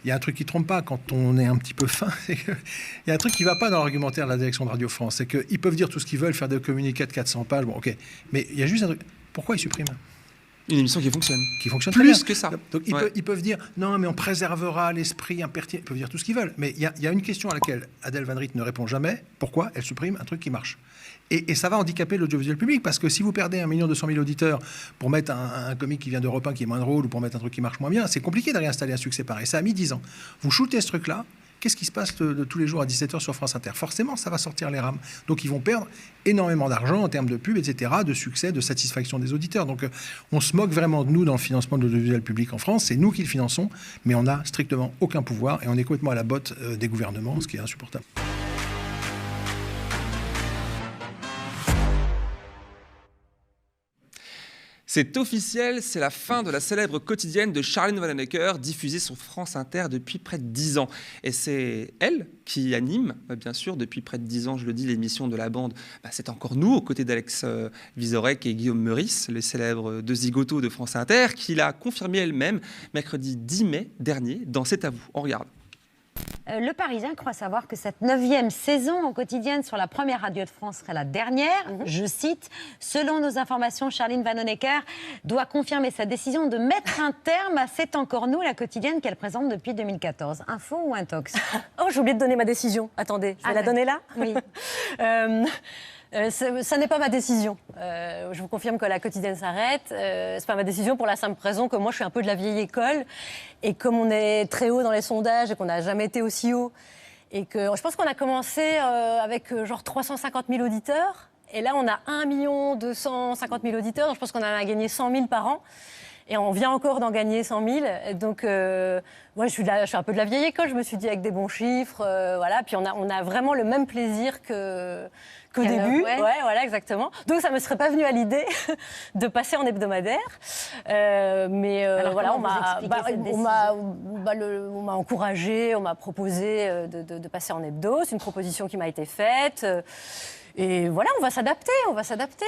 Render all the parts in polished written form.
Il y a un truc qui ne trompe pas quand on est un petit peu fin, c'est qu'il y a un truc qui ne va pas dans l'argumentaire de la direction de Radio France, c'est qu'ils peuvent dire tout ce qu'ils veulent, faire des communiqués de 400 pages, bon ok, mais il y a juste un truc, pourquoi ils suppriment ? Une émission qui fonctionne. Qui fonctionne plus très bien. Que ça. Donc ils peuvent dire non, mais on préservera l'esprit impertinent. Ils peuvent dire tout ce qu'ils veulent. Mais il y a une question à laquelle Adèle Van Riet ne répond jamais. Pourquoi elle supprime un truc qui marche ? Et ça va handicaper l'audiovisuel public, parce que si vous perdez 1 200 000 auditeurs pour mettre un comique qui vient d'Europe 1 qui est moins drôle, ou pour mettre un truc qui marche moins bien, c'est compliqué de réinstaller un succès pareil. Ça a mis 10 ans. Vous shootez ce truc-là, qu'est-ce qui se passe de tous les jours à 17h sur France Inter ? Forcément, ça va sortir les rames. Donc ils vont perdre énormément d'argent en termes de pub, etc., de succès, de satisfaction des auditeurs. Donc on se moque vraiment de nous dans le financement de l'audiovisuel public en France. C'est nous qui le finançons, mais on n'a strictement aucun pouvoir et on est complètement à la botte des gouvernements, ce qui est insupportable. C'est officiel, c'est la fin de la célèbre quotidienne de Charline Vanhoenacker, diffusée sur France Inter depuis près de 10 ans. Et c'est elle qui anime, bien sûr, depuis près de 10 ans, je le dis, l'émission de la bande. C'est encore nous, aux côtés d'Alex Vizorek et Guillaume Meurice, les célèbres deux zigotos de France Inter, qui l'a confirmé elle-même mercredi 10 mai dernier dans C'est à vous. On regarde. Le Parisien croit savoir que cette 9e saison en quotidienne sur la première radio de France serait la dernière. Je cite, « Selon nos informations, Charline Vanhoenacker doit confirmer sa décision de mettre un terme à C'est encore nous, la quotidienne qu'elle présente depuis 2014. » Info ou intox ? Oh, j'ai oublié de donner ma décision. Attendez, je vais la donner là ? Oui. Ça n'est pas ma décision. Je vous confirme que la quotidienne s'arrête. C'est pas ma décision pour la simple raison que moi, je suis un peu de la vieille école. Et comme on est très haut dans les sondages et qu'on n'a jamais été aussi haut, et que je pense qu'on a commencé avec genre 350 000 auditeurs. Et là, on a 1 250 000 auditeurs. Donc je pense qu'on en a gagné 100 000 par an. Et on vient encore d'en gagner 100 000. Donc, moi, je suis un peu de la vieille école. Je me suis dit, avec des bons chiffres, voilà. Puis on a vraiment le même plaisir qu'au début. Ouais, voilà, exactement. Donc, ça ne me serait pas venu à l'idée de passer en hebdomadaire. Mais voilà, on m'a encouragée, on m'a proposé de passer en hebdo. C'est une proposition qui m'a été faite. Et voilà, on va s'adapter.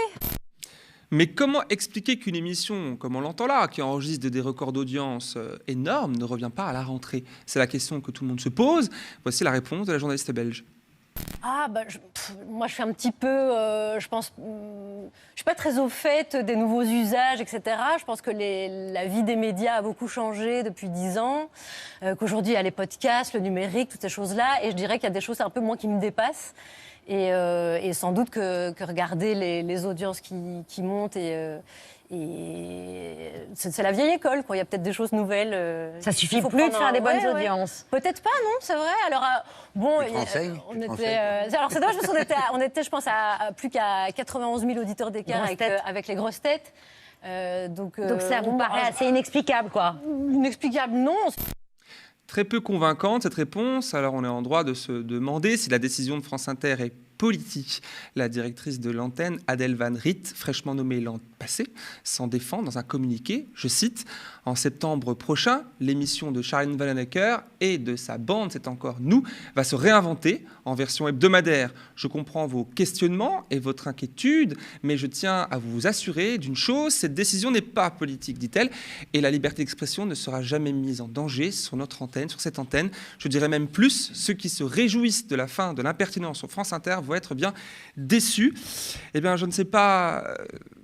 Mais comment expliquer qu'une émission, comme on l'entend là, qui enregistre des records d'audience énormes, ne revient pas à la rentrée ? C'est la question que tout le monde se pose. Voici la réponse de la journaliste belge. Moi, je suis un petit peu, je pense, je suis pas très au fait des nouveaux usages, etc. Je pense que la vie des médias a beaucoup changé depuis 10 ans, qu'aujourd'hui il y a les podcasts, le numérique, toutes ces choses-là, et je dirais qu'il y a des choses un peu moins qui me dépassent. Et sans doute que regarder les audiences qui montent c'est la vieille école, quoi. Il y a peut-être des choses nouvelles. Ça suffit plus de faire des bonnes audiences. Peut-être pas, non, c'est vrai. Alors alors c'est dommage parce qu'on était, je pense, à plus qu'à 91 000 auditeurs d'écart avec les grosses têtes. Donc ça vous paraît assez inexplicable, quoi. Inexplicable, non. Très peu convaincante cette réponse, alors on est en droit de se demander si la décision de France Inter est politique. La directrice de l'antenne, Adèle Van Riet, fraîchement nommée l'an passé, s'en défend dans un communiqué, je cite, « En septembre prochain, l'émission de Charline Vanhoenacker et de sa bande, c'est encore nous, va se réinventer en version hebdomadaire. Je comprends vos questionnements et votre inquiétude, mais je tiens à vous assurer d'une chose, cette décision n'est pas politique, dit-elle, et la liberté d'expression ne sera jamais mise en danger sur notre antenne, sur cette antenne. Je dirais même plus, ceux qui se réjouissent de la fin de l'impertinence sur France Inter vont être bien déçus. » Eh bien, je ne sais pas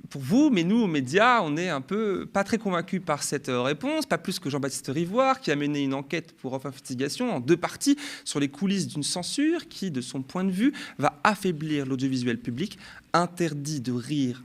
pour vous, mais nous, aux médias, on est un peu pas très convaincus par cette réponse, pas plus que Jean-Baptiste Rivoire, qui a mené une enquête pour Off Investigation en 2 parties sur les coulisses d'une censure qui, de son point de vue, va affaiblir l'audiovisuel public. Interdit de rire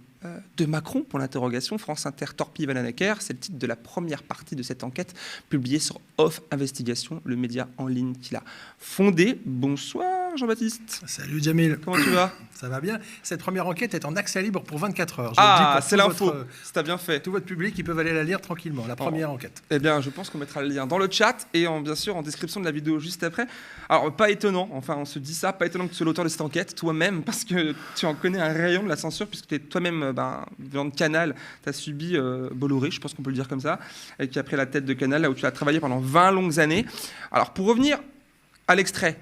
de Macron, pour l'interrogation, France Inter torpille Vanhoenacker, c'est le titre de la première partie de cette enquête publiée sur Off Investigation, le média en ligne qu'il a fondé. Bonsoir Jean-Baptiste. Salut Jamil. Comment tu vas ? Ça va bien. Cette première enquête est en accès libre pour 24 heures. C'est l'info, c'est bien fait. Tout votre public, ils peuvent aller la lire tranquillement, la première enquête. Eh bien, je pense qu'on mettra le lien dans le chat et bien sûr en description de la vidéo juste après. Alors, pas étonnant, enfin on se dit ça, pas étonnant que tu sois l'auteur de cette enquête, toi-même, parce que tu en connais un rayon de la censure, puisque tu es toi-même venant de Canal, tu as subi Bolloré, je pense qu'on peut le dire comme ça, et qui a pris la tête de Canal, là où tu as travaillé pendant 20 longues années. Alors, pour revenir à l'extrait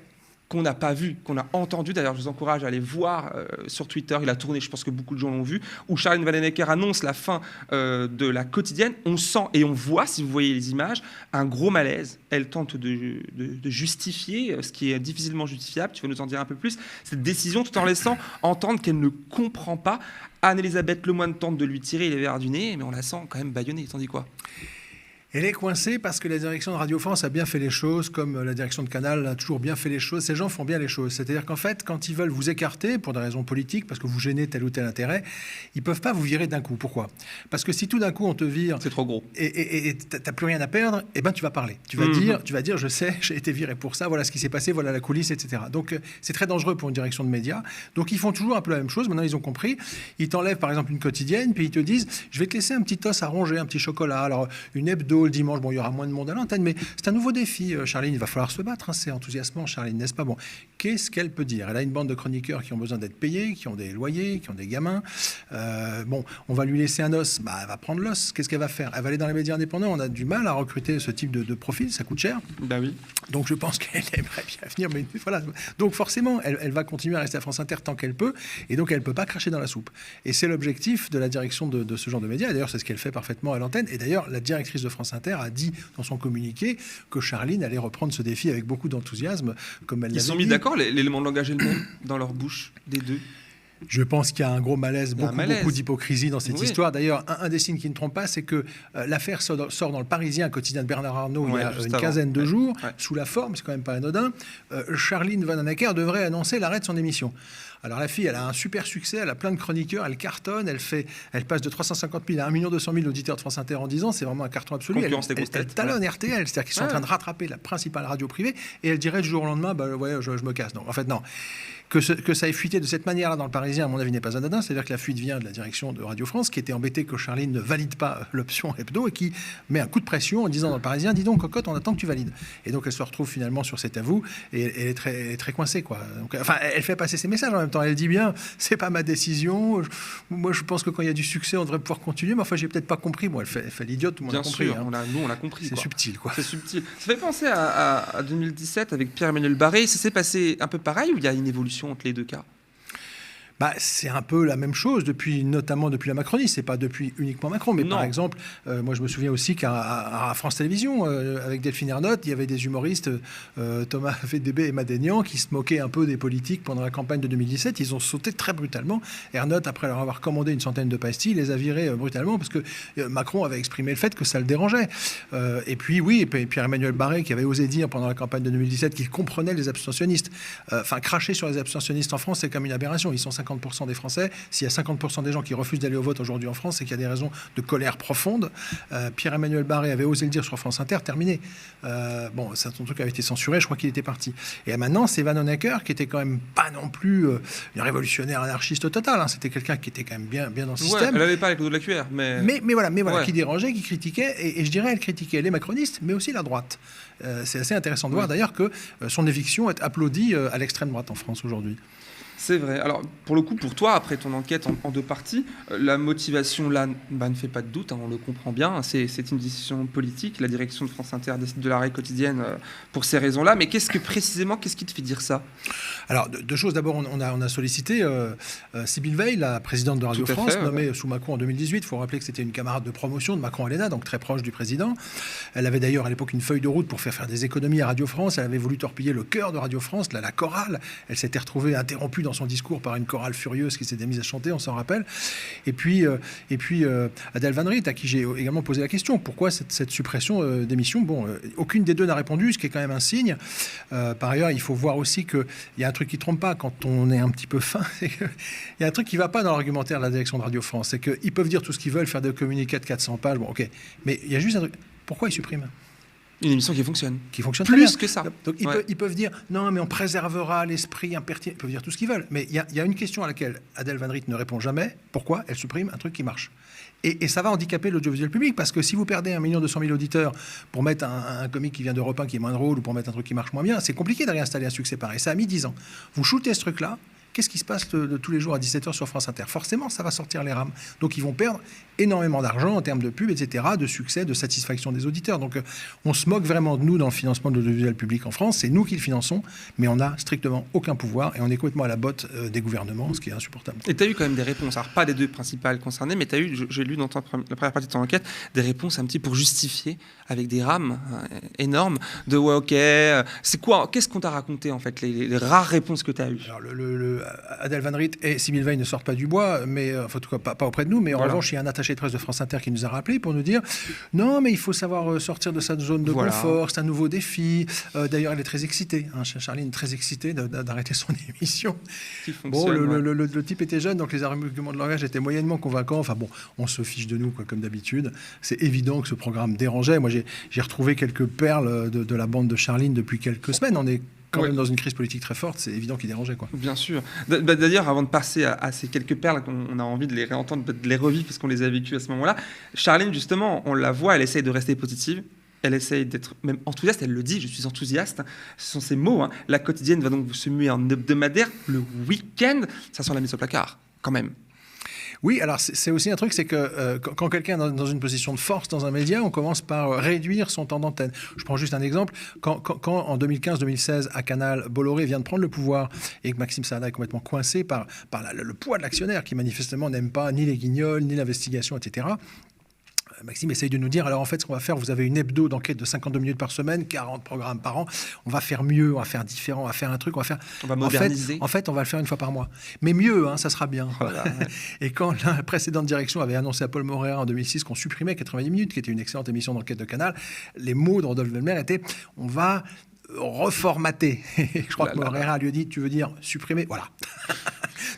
qu'on n'a pas vu, qu'on a entendu. D'ailleurs, je vous encourage à aller voir sur Twitter. Il a tourné, je pense que beaucoup de gens l'ont vu, où Charline Vanhoenacker annonce la fin de la quotidienne. On sent et on voit, si vous voyez les images, un gros malaise. Elle tente de justifier ce qui est difficilement justifiable. Tu vas nous en dire un peu plus. Cette décision, tout en laissant entendre qu'elle ne comprend pas. Anne-Elisabeth Lemoine tente de lui tirer les verres du nez, mais on la sent quand même bâillonnée. T'en dis quoi ? Elle est coincée parce que la direction de Radio France a bien fait les choses, comme la direction de Canal a toujours bien fait les choses. Ces gens font bien les choses. C'est-à-dire qu'en fait, quand ils veulent vous écarter pour des raisons politiques, parce que vous gênez tel ou tel intérêt, ils ne peuvent pas vous virer d'un coup. Pourquoi ? Parce que si tout d'un coup on te vire... C'est trop gros. Et tu n'as plus rien à perdre, eh ben, tu vas parler. Tu vas dire, je sais, j'ai été viré pour ça, voilà ce qui s'est passé, voilà la coulisse, etc. Donc c'est très dangereux pour une direction de médias. Donc ils font toujours un peu la même chose. Maintenant, ils ont compris. Ils t'enlèvent par exemple une quotidienne, puis ils te disent, je vais te laisser un petit os à ronger, un petit chocolat. Alors une hebdo le dimanche, bon, il y aura moins de monde à l'antenne, mais c'est un nouveau défi, Charline. Il va falloir se battre, hein, c'est enthousiasmant, Charline, n'est-ce pas ? Bon, qu'est-ce qu'elle peut dire ? Elle a une bande de chroniqueurs qui ont besoin d'être payés, qui ont des loyers, qui ont des gamins. Bon, on va lui laisser un os, bah, elle va prendre l'os. Qu'est-ce qu'elle va faire ? Elle va aller dans les médias indépendants. On a du mal à recruter ce type de profil, ça coûte cher. Bah oui. Donc je pense qu'elle aimerait bien venir, mais voilà. Donc forcément, elle va continuer à rester à France Inter tant qu'elle peut, et donc elle ne peut pas cracher dans la soupe. Et c'est l'objectif de la direction de ce genre de médias. Et d'ailleurs, c'est ce qu'elle fait parfaitement à l'antenne. Et d'ailleurs, la directrice de France Inter a dit dans son communiqué que Charline allait reprendre ce défi avec beaucoup d'enthousiasme, comme elle l'avait dit. Ils sont mis d'accord, l'élément de langage est le même dans leur bouche, des deux. Je pense qu'il y a un gros malaise, beaucoup d'hypocrisie dans cette histoire. D'ailleurs, un des signes qui ne trompe pas, c'est que l'affaire sort dans le Parisien, un quotidien de Bernard Arnault, il y a une quinzaine de jours, sous la forme, c'est quand même pas anodin. Charline Vanhoenacker devrait annoncer l'arrêt de son émission. Alors la fille, elle a un super succès, elle a plein de chroniqueurs, elle cartonne, elle passe de 350 000 à 1 200 000 auditeurs de France Inter en 10 ans, c'est vraiment un carton absolu. Elle talonne RTL, c'est-à-dire qu'ils sont en train de rattraper la principale radio privée, et elle dirait du jour au lendemain, bah, ouais, je me casse. Non, en fait, non. Que ça ait fuité de cette manière-là dans le Parisien, à mon avis, n'est pas anodin. C'est-à-dire que la fuite vient de la direction de Radio France, qui était embêtée que Charline ne valide pas l'option hebdo et qui met un coup de pression en disant dans le Parisien, dis donc, cocotte, on attend que tu valides. Et donc, elle se retrouve finalement sur cet avou et elle est très coincée, quoi. Donc, enfin, elle fait passer ses messages en même temps. Elle dit bien, c'est pas ma décision. Moi, je pense que quand il y a du succès, on devrait pouvoir continuer. Mais enfin, j'ai peut-être pas compris. Bon, elle fait l'idiote, tout le monde a compris. Bien sûr, nous, on l'a compris. C'est subtil, quoi. C'est subtil. Ça fait penser à 2017 avec Pierre-Emmanuel Barré. Ça s'est passé un peu pareil ou il y a une évolution entre les deux cas ? Bah, c'est un peu la même chose, notamment depuis la Macronie. C'est pas depuis uniquement Macron, mais par exemple, moi je me souviens aussi qu'à France Télévisions, avec Delphine Ernotte, il y avait des humoristes, Thomas Fédébé et Madénian, qui se moquaient un peu des politiques pendant la campagne de 2017. Ils ont sauté très brutalement. Ernotte, après leur avoir commandé une centaine de pastilles, les a virés brutalement parce que Macron avait exprimé le fait que ça le dérangeait. Et puis oui, Pierre-Emmanuel Barré, qui avait osé dire pendant la campagne de 2017 qu'il comprenait les abstentionnistes. Enfin, cracher sur les abstentionnistes en France, c'est comme une aberration. Ils sont 50% des Français. S'il y a 50% des gens qui refusent d'aller au vote aujourd'hui en France, c'est qu'il y a des raisons de colère profonde. Pierre-Emmanuel Barré avait osé le dire sur France Inter, terminé. Bon, son truc avait été censuré, je crois qu'il était parti. Et maintenant, c'est Vanhoenacker, qui était quand même pas non plus une révolutionnaire anarchiste totale. Hein. C'était quelqu'un qui était quand même bien dans le système. Elle n'avait pas avec le dos de la cuillère. Mais voilà, qui dérangeait, qui critiquait. Et je dirais, elle critiquait les macronistes, mais aussi la droite. C'est assez intéressant de voir d'ailleurs que son éviction est applaudie à l'extrême droite en France aujourd'hui. C'est vrai. Alors, pour le coup, pour toi, après ton enquête en deux parties, la motivation, là, ne fait pas de doute, hein, on le comprend bien. C'est une décision politique. La direction de France Inter décide de l'arrêt quotidienne pour ces raisons-là. Mais qu'est-ce qui te fait dire ça ? Alors, deux choses. D'abord, on a sollicité Sybille Veil, la présidente de Radio France, nommée sous Macron en 2018. Il faut rappeler que c'était une camarade de promotion de Macron Alena, donc très proche du président. Elle avait d'ailleurs à l'époque une feuille de route pour faire des économies à Radio France. Elle avait voulu torpiller le cœur de Radio France, la chorale. Elle s'était retrouvée interrompue dans son discours par une chorale furieuse qui s'était mise à chanter, on s'en rappelle. Et puis Adèle Van Riet, à qui j'ai également posé la question. Pourquoi cette suppression d'émissions ? Bon, aucune des deux n'a répondu, ce qui est quand même un signe. Par ailleurs, il faut voir aussi qu'il y a un truc qui ne trompe pas quand on est un petit peu fin. C'est qu'il y a un truc qui ne va pas dans l'argumentaire de la direction de Radio France. C'est qu'ils peuvent dire tout ce qu'ils veulent, faire des communiqués de 400 pages. Bon, ok. Mais il y a juste un truc. Pourquoi ils suppriment ? Une émission qui fonctionne. Qui fonctionne très bien. Plus que ça. Donc ils peuvent dire non, mais on préservera l'esprit impertinent. Ils peuvent dire tout ce qu'ils veulent. Mais il y a une question à laquelle Adèle Van Riet ne répond jamais. Pourquoi elle supprime un truc qui marche ? Et ça va handicaper l'audiovisuel public, parce que si vous perdez 1 200 000 auditeurs pour mettre un comique qui vient d'Europe 1 qui est moins drôle, ou pour mettre un truc qui marche moins bien, c'est compliqué de réinstaller un succès pareil. Ça a mis 10 ans. Vous shootez ce truc-là, qu'est-ce qui se passe de tous les jours à 17h sur France Inter? Forcément, ça va sortir les rames. Donc, ils vont perdre énormément d'argent en termes de pub, etc., de succès, de satisfaction des auditeurs. Donc, on se moque vraiment de nous dans le financement de l'audiovisuel public en France. C'est nous qui le finançons, mais on n'a strictement aucun pouvoir et on est complètement à la botte des gouvernements, ce qui est insupportable. Et tu as eu quand même des réponses, alors pas des deux principales concernées, mais tu as eu, j'ai lu dans la première partie de ton enquête, des réponses un petit pour justifier, avec des rames énormes, de ouais, ok, c'est quoi, qu'est-ce qu'on t'a raconté en fait, les rares réponses que tu as eues? Alors, Adèle Van Riet et Sibylle Veil ne sortent pas du bois, mais en tout cas pas auprès de nous, mais en revanche, il y a un attaché de presse de France Inter qui nous a rappelé pour nous dire non, mais il faut savoir sortir de sa zone de confort, c'est un nouveau défi. D'ailleurs, elle est très excitée, Charline est très excitée d'arrêter son émission. Bon, le type était jeune, donc les arguments de langage étaient moyennement convaincants. Enfin bon, on se fiche de nous, quoi, comme d'habitude. C'est évident que ce programme dérangeait. Moi, j'ai retrouvé quelques perles de la bande de Charline depuis quelques semaines. On est quand même dans une crise politique très forte, c'est évident qu'il dérangeait, quoi. Bien sûr. D'ailleurs, avant de passer à ces quelques perles, on a envie de les réentendre, de les revivre, parce qu'on les a vécues à ce moment-là. Charline, justement, on la voit, elle essaye de rester positive. Elle essaye d'être même enthousiaste, elle le dit, je suis enthousiaste. Ce sont ses mots. La quotidienne va donc se muer en hebdomadaire. Le week-end, ça sent la mise au placard, quand même. Oui, alors c'est aussi un truc, c'est que quand quelqu'un est dans une position de force dans un média, on commence par réduire son temps d'antenne. Je prends juste un exemple. Quand en 2015-2016, à Canal, Bolloré vient de prendre le pouvoir et que Maxime Saada est complètement coincé par le poids de l'actionnaire qui manifestement n'aime pas ni les guignols, ni l'investigation, etc., Maxime essaye de nous dire, alors en fait, ce qu'on va faire, vous avez une hebdo d'enquête de 52 minutes par semaine, 40 programmes par an, on va faire mieux, on va faire différent, on va faire un truc, on va moderniser. En fait, on va le faire une fois par mois. Mais mieux, ça sera bien. Voilà. Et quand la précédente direction avait annoncé à Paul Moreira en 2006 qu'on supprimait 90 minutes, qui était une excellente émission d'enquête de Canal, les mots de Rodolphe Velmer étaient, on va reformater. Je crois que Moreira lui a dit, tu veux dire supprimer? Voilà.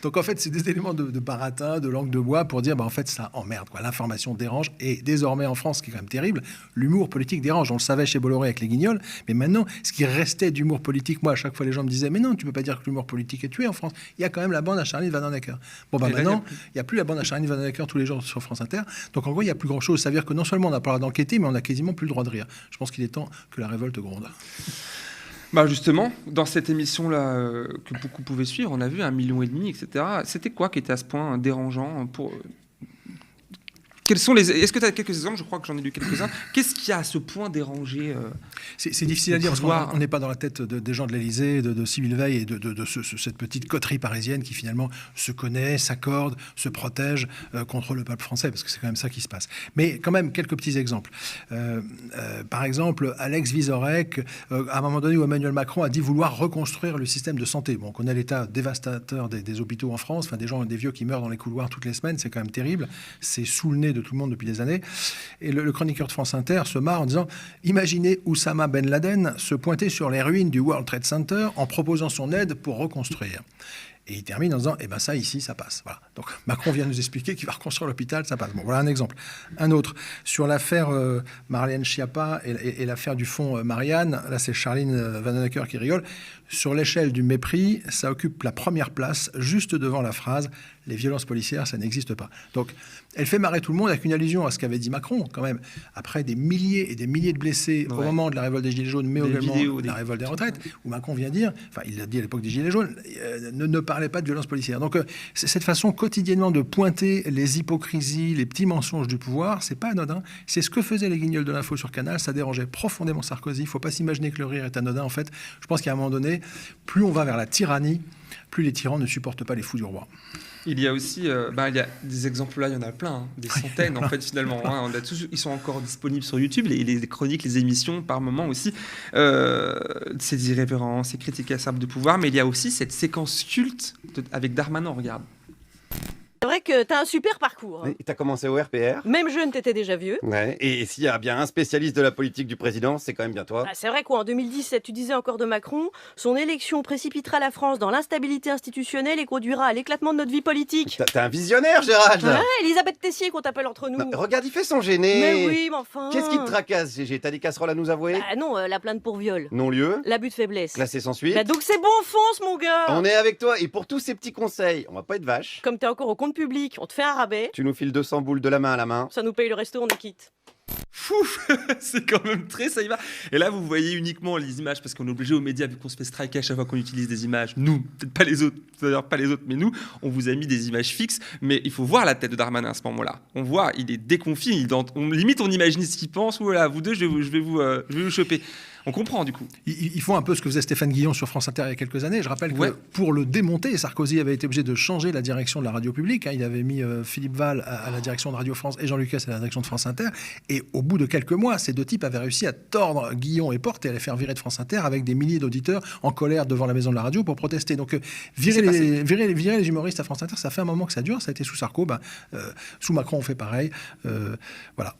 Donc en fait, c'est des éléments de baratin, de langue de bois pour dire, en fait, ça emmerde, quoi. L'information dérange. Et désormais, en France, ce qui est quand même terrible, l'humour politique dérange. On le savait chez Bolloré avec les guignols, mais maintenant, ce qui restait d'humour politique, moi, à chaque fois, les gens me disaient, mais non, tu peux pas dire que l'humour politique est tué en France. Il y a quand même la bande à Charline Vanhoenacker. Bon, maintenant, il n'y a plus la bande à Charline Vanhoenacker tous les jours sur France Inter. Donc en gros, il n'y a plus grand-chose. Ça veut dire que non seulement on n'a pas le droit d'enquêter, mais on n'a quasiment plus le droit de rire. Je pense qu'il est temps que la révolte gronde. Justement, dans cette émission-là que beaucoup pouvaient suivre, on a vu 1,5 million, etc. C'était quoi qui était à ce point dérangeant pour... Est-ce que tu as quelques exemples? Je crois que j'en ai lu quelques-uns. Qu'est-ce qui a à ce point dérangé C'est difficile à dire parce qu'on n'est pas dans la tête des gens de l'Élysée, de Sibylle Veil et de cette petite coterie parisienne qui finalement se connaît, s'accorde, se protège contre le peuple français, parce que c'est quand même ça qui se passe. Mais quand même, quelques petits exemples. Par exemple, Alex Vizorek, à un moment donné où Emmanuel Macron a dit vouloir reconstruire le système de santé. Bon, on connaît l'état dévastateur des hôpitaux en France, des vieux qui meurent dans les couloirs toutes les semaines, c'est quand même terrible. C'est sous le nez de tout le monde depuis des années. Et le chroniqueur de France Inter se marre en disant « Imaginez Oussama Ben Laden se pointer sur les ruines du World Trade Center en proposant son aide pour reconstruire. » Et il termine en disant, ça ici, ça passe. Voilà. Donc Macron vient nous expliquer qu'il va reconstruire l'hôpital, ça passe. Bon, voilà un exemple. Un autre, sur l'affaire Marlène Schiappa et l'affaire du fonds Marianne, là c'est Charline Vanhoenacker qui rigole, sur l'échelle du mépris, ça occupe la première place, juste devant la phrase « Les violences policières, ça n'existe pas ». Donc, elle fait marrer tout le monde avec une allusion à ce qu'avait dit Macron, quand même. Après des milliers et des milliers de blessés au moment de la révolte des Gilets jaunes, mais également de la révolte des retraites, où Macron vient dire, il l'a dit à l'époque des Gilets jaunes, ne parlez pas de violences policières. Donc, c'est cette façon quotidiennement de pointer les hypocrisies, les petits mensonges du pouvoir, c'est pas anodin. C'est ce que faisaient les guignols de l'info sur Canal, ça dérangeait profondément Sarkozy. Il ne faut pas s'imaginer que le rire est anodin, en fait. Je pense qu'à un moment donné, plus on va vers la tyrannie, plus les tyrans ne supportent pas les fous du roi. Il y a aussi, il y a des exemples là, il y en a plein, des centaines en fait finalement. Ils sont encore disponibles sur YouTube, les chroniques, les émissions par moment aussi. Ces irrévérences, ces critiques acerbes de pouvoir, mais il y a aussi cette séquence culte avec Darmanin, regarde. C'est vrai que t'as un super parcours. T'as commencé au RPR. Même jeune, t'étais déjà vieux. Ouais. Et s'il y a bien un spécialiste de la politique du président, c'est quand même bien toi. C'est vrai qu'en 2017, tu disais encore de Macron, son élection précipitera la France dans l'instabilité institutionnelle et conduira à l'éclatement de notre vie politique. T'es un visionnaire, Gérald. Ouais, Elisabeth Tessier qu'on t'appelle entre nous. Regarde, il fait son gêné. Mais oui, mais enfin. Qu'est-ce qui te tracasse, Gégé? T'as des casseroles à nous avouer? Non, la plainte pour viol. Non-lieu. L'abus de faiblesse. Classé sans suite. Donc c'est bon, fonce mon gars. On est avec toi et pour tous ces petits conseils, on va pas être vache. Comme t'es encore au compte public, on te fait un rabais. Tu nous files 200 boules de la main à la main. Ça nous paye le resto, on est quitte. Fou, c'est quand même très ça y va. Et là, vous voyez uniquement les images parce qu'on est obligé aux médias, vu qu'on se fait striker à chaque fois qu'on utilise des images. Nous, peut-être pas les autres, d'ailleurs pas les autres, mais nous, on vous a mis des images fixes. Mais il faut voir la tête de Darmanin à ce moment-là. On voit, il est déconfit. Limite, on imagine ce qu'il pense. Voilà, vous deux, je vais vous choper. On comprend du coup. Ils font un peu ce que faisait Stéphane Guillon sur France Inter il y a quelques années. Je rappelle que pour le démonter, Sarkozy avait été obligé de changer la direction de la radio publique. Il avait mis Philippe Val à la direction de Radio France et Jean Lucas à la direction de France Inter. Et au bout de quelques mois, ces deux types avaient réussi à tordre Guillon et Porte et à les faire virer de France Inter avec des milliers d'auditeurs en colère devant la maison de la radio pour protester. Donc virer les humoristes à France Inter, ça fait un moment que ça dure. Ça a été sous Sarko. Sous Macron, on fait pareil. Voilà.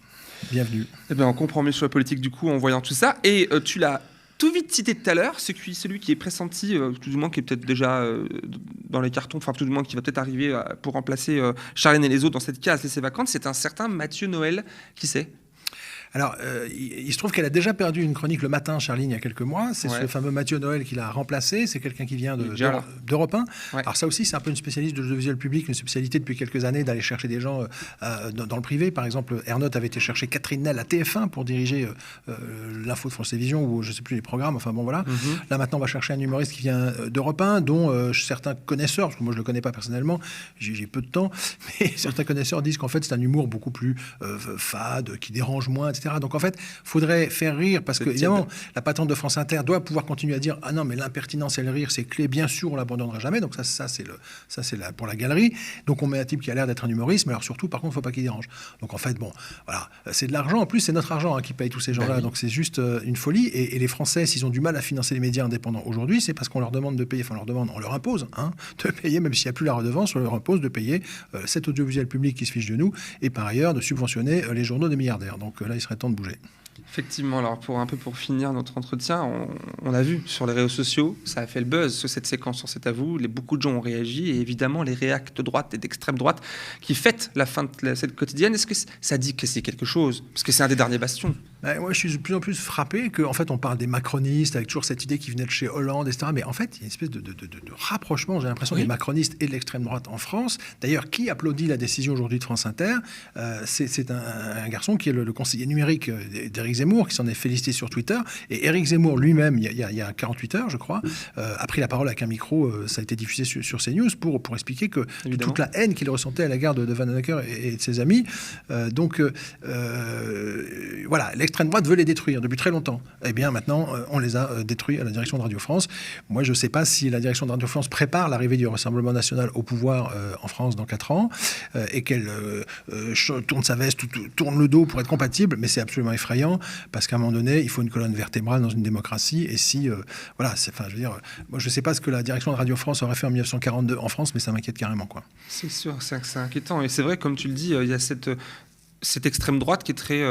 Bienvenue. Eh bien, on comprend mieux sur la politique du coup en voyant tout ça. Et tu l'as tout vite cité tout à l'heure, celui qui est pressenti, tout du moins qui est peut-être déjà dans les cartons, enfin tout du moins qui va peut-être arriver pour remplacer Charlène et les autres dans cette case laissée vacante, c'est un certain Mathieu Noël. Qui c'est ? Alors, il se trouve qu'elle a déjà perdu une chronique le matin, Charline, il y a quelques mois. C'est ce fameux Mathieu Noël qui l'a remplacé. C'est quelqu'un qui vient d'Europe 1. Ouais. Alors ça aussi, c'est un peu une spécialiste de l'audiovisuel public, une spécialité depuis quelques années d'aller chercher des gens dans le privé. Par exemple, Ernotte avait été chercher Catherine Nel à TF1 pour diriger l'info de France Télévisions ou je ne sais plus les programmes. Enfin bon, voilà. Mm-hmm. Là, maintenant, on va chercher un humoriste qui vient d'Europe 1, dont certains connaisseurs, parce que moi, je ne le connais pas personnellement, j'ai peu de temps, mais certains connaisseurs disent qu'en fait, c'est un humour beaucoup plus fade, qui dérange moins, etc. Donc en fait, il faudrait faire rire parce que évidemment, la patronne de France Inter doit pouvoir continuer à dire ah non mais l'impertinence et le rire c'est clé, bien sûr on l'abandonnera jamais. Donc ça c'est pour la galerie. Donc on met un type qui a l'air d'être un humoriste, mais alors surtout par contre il faut pas qu'il dérange. Donc en fait bon voilà, c'est de l'argent. En plus c'est notre argent qui paye tous ces gens-là. Donc c'est juste une folie. Et les Français, s'ils ont du mal à financer les médias indépendants aujourd'hui, c'est parce qu'on leur demande de payer. Enfin on leur impose de payer, même s'il n'y a plus la redevance, on leur impose de payer cet audiovisuel public qui se fiche de nous et par ailleurs de subventionner les journaux des milliardaires. Donc là il serait temps de bouger. Effectivement, alors pour finir notre entretien, on a vu sur les réseaux sociaux, ça a fait le buzz sur cette séquence sur C'est à vous, beaucoup de gens ont réagi et évidemment les réacts de droite et d'extrême droite qui fêtent la fin de cette quotidienne, est-ce que ça dit que c'est quelque chose ? Parce que c'est un des derniers bastions. Moi je suis de plus en plus frappé qu'en fait on parle des macronistes avec toujours cette idée qui venait de chez Hollande, etc. Mais en fait il y a une espèce de rapprochement, j'ai l'impression, des macronistes et de l'extrême droite en France. D'ailleurs, qui applaudit la décision aujourd'hui de France Inter ? C'est un garçon qui est le conseiller numérique d'Éric Zemmour, qui s'en est félicité sur Twitter. Et Éric Zemmour lui-même, il y a 48 heures, je crois, a pris la parole avec un micro, ça a été diffusé sur CNews, pour expliquer que toute la haine qu'il ressentait à l'égard de Vanhoenacker et de ses amis. Voilà, l'extrême droite veut les détruire depuis très longtemps. Eh bien, maintenant, on les a détruits à la direction de Radio France. Moi, je ne sais pas si la direction de Radio France prépare l'arrivée du Rassemblement national au pouvoir en France dans 4 ans et qu'elle tourne sa veste ou tourne le dos pour être compatible, mais c'est absolument effrayant. Parce qu'à un moment donné, il faut une colonne vertébrale dans une démocratie. Et si, moi, je ne sais pas ce que la direction de Radio France aurait fait en 1942 en France, mais ça m'inquiète carrément, quoi. C'est sûr, c'est inquiétant. Et c'est vrai, comme tu le dis, il y a cette extrême droite qui est très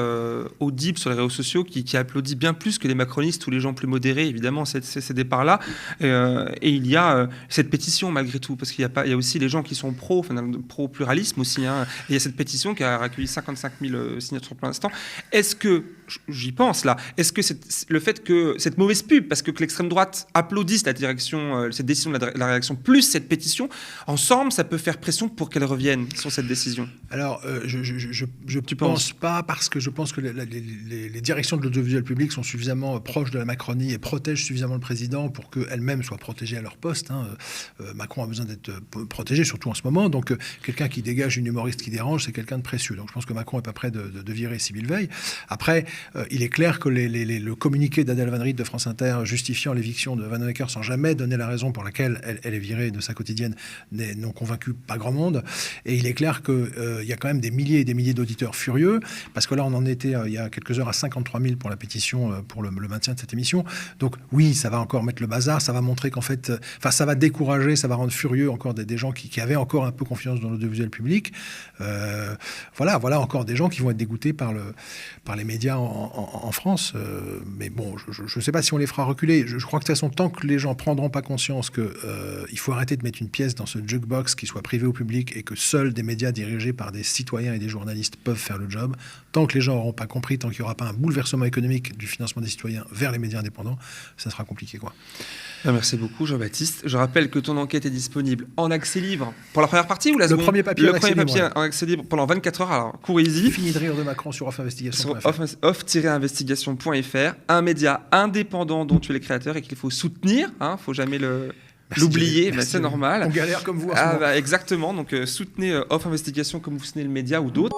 audible sur les réseaux sociaux, qui applaudit bien plus que les macronistes ou les gens plus modérés, évidemment, ces départs-là. Et il y a cette pétition, malgré tout, parce qu'il y a aussi les gens qui sont pro-pluralisme aussi. Et il y a cette pétition qui a recueilli 55 000 signatures pour l'instant. Est-ce que, j'y pense là, est-ce que le fait que cette mauvaise pub, parce que l'extrême droite applaudisse cette décision de la rédaction, plus cette pétition, ensemble, ça peut faire pression pour qu'elle revienne sur cette décision ? Alors, je ne pense pas, parce que je pense que les directions de l'audiovisuel public sont suffisamment proches de la Macronie et protègent suffisamment le président pour qu'elles-mêmes soient protégées à leur poste. Macron a besoin d'être protégé, surtout en ce moment. Donc, quelqu'un qui dégage une humoriste qui dérange, c'est quelqu'un de précieux. Donc, je pense que Macron n'est pas prêt de virer Sybille Veil. Après, il est clair que le communiqué d'Adèle Van Riet de France Inter justifiant l'éviction de Vanhoenacker sans jamais donner la raison pour laquelle elle est virée de sa quotidienne n'ont convaincu pas grand monde. Et il est clair qu'il y a quand même des milliers et des milliers d'auditeurs furieux, parce que là on en était il y a quelques heures à 53 000 pour la pétition pour le maintien de cette émission. Donc oui, ça va encore mettre le bazar, ça va montrer qu'en fait, ça va décourager, ça va rendre furieux encore des gens qui avaient encore un peu confiance dans l'audiovisuel public. Voilà encore des gens qui vont être dégoûtés par les médias en France, mais bon, je ne sais pas si on les fera reculer. Je crois que de toute façon, tant que les gens prendront pas conscience qu'il faut arrêter de mettre une pièce dans ce jukebox qui soit privé au public et que seuls des médias dirigés par des citoyens et des journalistes peuvent faire le job, tant que les gens n'auront pas compris, tant qu'il n'y aura pas un bouleversement économique du financement des citoyens vers les médias indépendants, ça sera compliqué, quoi. Merci beaucoup, Jean-Baptiste. Je rappelle que ton enquête est disponible en accès libre pour la première partie ou la Le seconde? premier papier en accès libre, ouais. en accès libre pendant 24 heures. Alors, courez-y. Fini de rire de Macron sur offinvestigation.fr. Sur off-investigation.fr, un média indépendant dont tu es le créateur et qu'il faut soutenir. Il ne faut jamais l'oublier, mais c'est normal. On galère comme vous en ce moment. Exactement, donc soutenez Off Investigation comme vous soutenez le média ou d'autres.